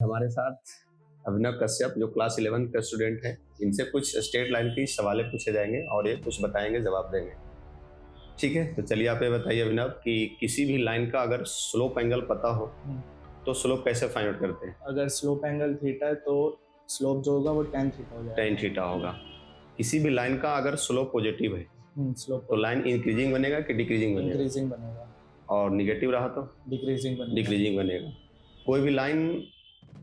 हमारे साथ अभिनव कश्यप जो क्लास 11 का स्टूडेंट है। इनसे कुछ स्ट्रेट लाइन की सवाल पूछे जाएंगे और ये कुछ बताएंगे, जवाब देंगे। ठीक है, तो चलिए आप ये बताइए अभिनव कि किसी भी लाइन का अगर स्लोप एंगल पता हो तो स्लोप कैसे फाइंड आउट करते हैं? अगर स्लोप एंगल थीटा है तो स्लोप जो होगा वो tan थीटा हो जाएगा। tan थीटा होगा। किसी भी लाइन का अगर स्लोप पॉजिटिव है स्लोप तो लाइन इंक्रीजिंग बनेगा कि डिक्रीजिंग बनेगा? इंक्रीजिंग बनेगा। और निगेटिव रहा तो डिक्रीजिंग बनेगा। डिक्रीजिंग बनेगा। कोई भी लाइन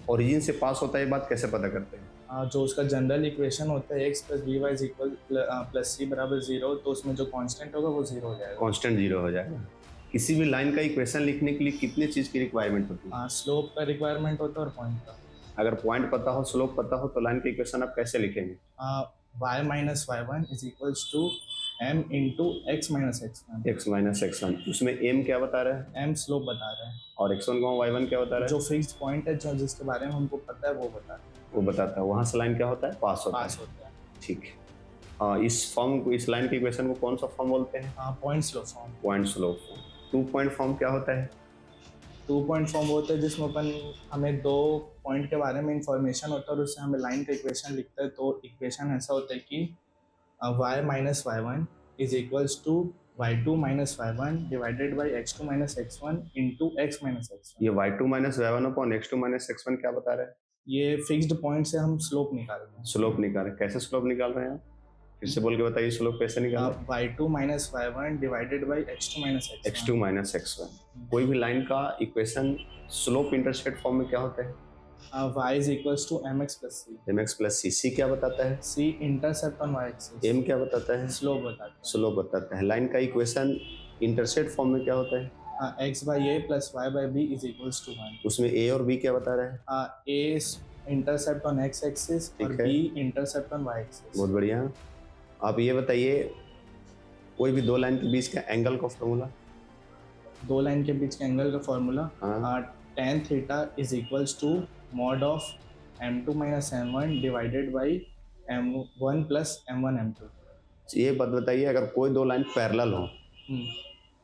ओरिजिन से पास होता है, ये बात कैसे पता करते हैं? जो उसका जनरल इक्वेशन होता है x plus B Y equal plus C बराबर 0, तो उसमें जो कांस्टेंट होगा वो 0 हो जाएगा। कांस्टेंट 0 हो जाएगा। किसी भी लाइन का इक्वेशन लिखने के लिए कितने चीज की रिक्वायरमेंट होती है? स्लोप का रिक्वायरमेंट होता है और पॉइंट का। अगर पॉइंट पता हो, स्लोप पता हो, तो लाइन का इक्वेशन आप कैसे लिखेंगे? y minus y one is equals to m into x minus x one. x minus x one, उसमें m क्या बता रहा है? m स्लोप बता रहा है। और x1 को y1 क्या बता रहा है? जो फिक्स्ड पॉइंट है, जो जिसके बारे में हमको पता है वो बता रहा है। वो बताता है। वहां से लाइन क्या होता है? पास होता है। ठीक है। इस फॉर्म को, इस लाइन के इक्वेशन को कौन सा फॉर्म बोलते हैं? Point slope form. Point slope form. 2 point form क्या होता है? 2 पॉइंट फॉर्म होता है जिसमें हमें 2 पॉइंट के बारे में इंफॉर्मेशन होता है और उससे हमें लाइन का इक्वेशन लिखता है। तो इक्वेशन ऐसा होता है कि y minus y one is equals to y2 minus y one divided by x2 minus x one into x minus x one. ये y2 minus y1 upon x2 minus x1 क्या बता रहे हैं? ये फिक्स्ड पॉइंट से हम slope निकाल रहे हैं। स्लोप निकाल रहे हैं। कैसे स्लोप निकाल रहे हैं आप? फिर से बोल के बताइए, स्लोप कैसे निकाल रहे हैं? y2 minus y one divided by x2 minus x2 minus x1। कोई भी लाइन का इक्वेशन स्लोप इंटरसेप्ट फॉर्म में क्या होता है? y is equals to mx plus c। mx plus c क्या बताता है? c intercept on y axis. m क्या बताता है? स्लोप बताता है। स्लोप बताता है। लाइन का इक्वेशन इंटरसेप्ट फॉर्म में क्या होता है? x by a plus y by b is equals to 1। उसमें a और b क्या बता रहा है? a intercept on x axis और b intercept on y axis. बहुत बढ़िया। आप ये बताइए, कोई भी दो लाइन के बीच का एंगल का फॉर्मूला? दो लाइन के बीच के एंगल का formula tan theta is equals to mod of m2 minus m1 divided by m1 plus m1 m2। ये बात बताइए, अगर कोई दो लाइन पैरेलल हो,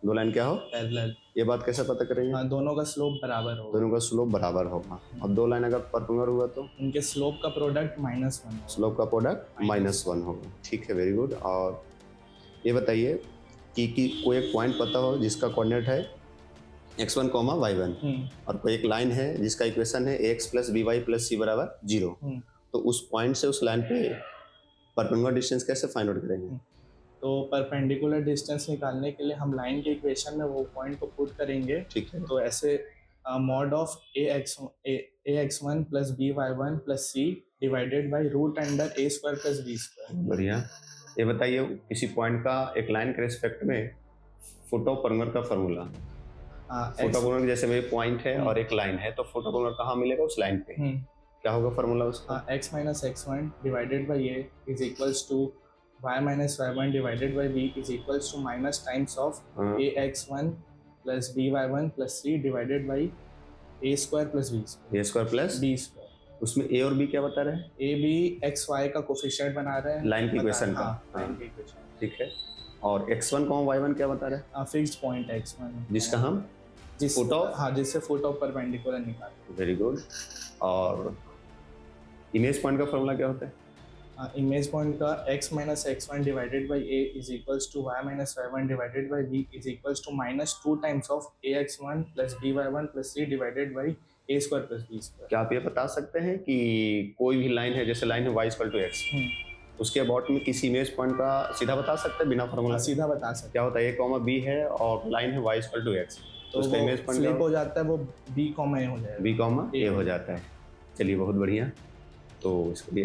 दो लाइन क्या हो? पैरेलल, ये बात कैसे पता करेंगे? दोनों का स्लोप बराबर होगा। दोनों का स्लोप बराबर होगा। और दो लाइन अगर परपेंडिकुलर हुआ तो उनके स्लोप का प्रोडक्ट -1। स्लोप का प्रोडक्ट -1 होगा। ठीक है, वेरी गुड। और ये बताइए कि कोई एक पॉइंट पता हो जिसका कोऑर्डिनेट है x1, y1 और कोई एक लाइन है जिसका इक्वेशन है ax plus B Y plus C बराबर 0, तो उस पॉइंट से उस लाइन पे परपेंडिकुलर डिस्टेंस कैसे फाइंड आउट करेंगे? तो परपेंडिकुलर डिस्टेंस निकालने के लिए हम लाइन के इक्वेशन में वो पॉइंट को पुट करेंगे। ठीक है। तो ऐसे mod of ax1 plus by1 plus c divided by root under a square plus b square. बढ़िया। ये बताइए, किसी पॉइंट का एक लाइन के रिस्पेक्ट में फोटोपॉलीमर का फॉर्मूला। फोटोपॉलीमर जैसे मेरे पॉइंट है और एक लाइन है, तो फोटोपॉलीमर कहाँ मिलेगा? उस लाइन पे। क्या होगा फॉर्मूला उसका? x minus x1 divided by a is equals to y minus y1 divided by b is equals to minus times of ax1 plus by1 plus c divided by a square plus b square. a square plus b square. उसमें a और b क्या बता रहे हैं? a b x y का coefficient बना रहे हैं लाइन की इक्वेशन का। लाइन की इक्वेशन। ठीक है। और x1, y1 क्या बता रहे हैं? फिक्स्ड पॉइंट है x1 जिसका हम जिससे फुट ऑफ परपेंडिकुलर निकालें। Very good. और इमेज पॉइंट का फॉर्मूला क्या होता है? इमेज पॉइंट का x minus x1 divided by a is equals to y minus y1 divided by b is equals to -2 times of ax1 plus by1 plus c divided by a square plus b square. क्या आप ये बता सकते हैं कि कोई भी line है, जैसे लाइन है y इक्वल टू x, उसके अबाउट में किसी इमेज पॉइंट का सीधा बता सकते हैं बिना फॉर्मूला? सीधा बता सकते। क्या होता है? a, b है और लाइन है y इक्वल टू x, तो उसका इमेज पॉइंट फ्लिप हो जाता है, वो b, a हो जाएगा। b, a हो जाता है। चलिए, बहुत बढ़िया। तो इसके लिए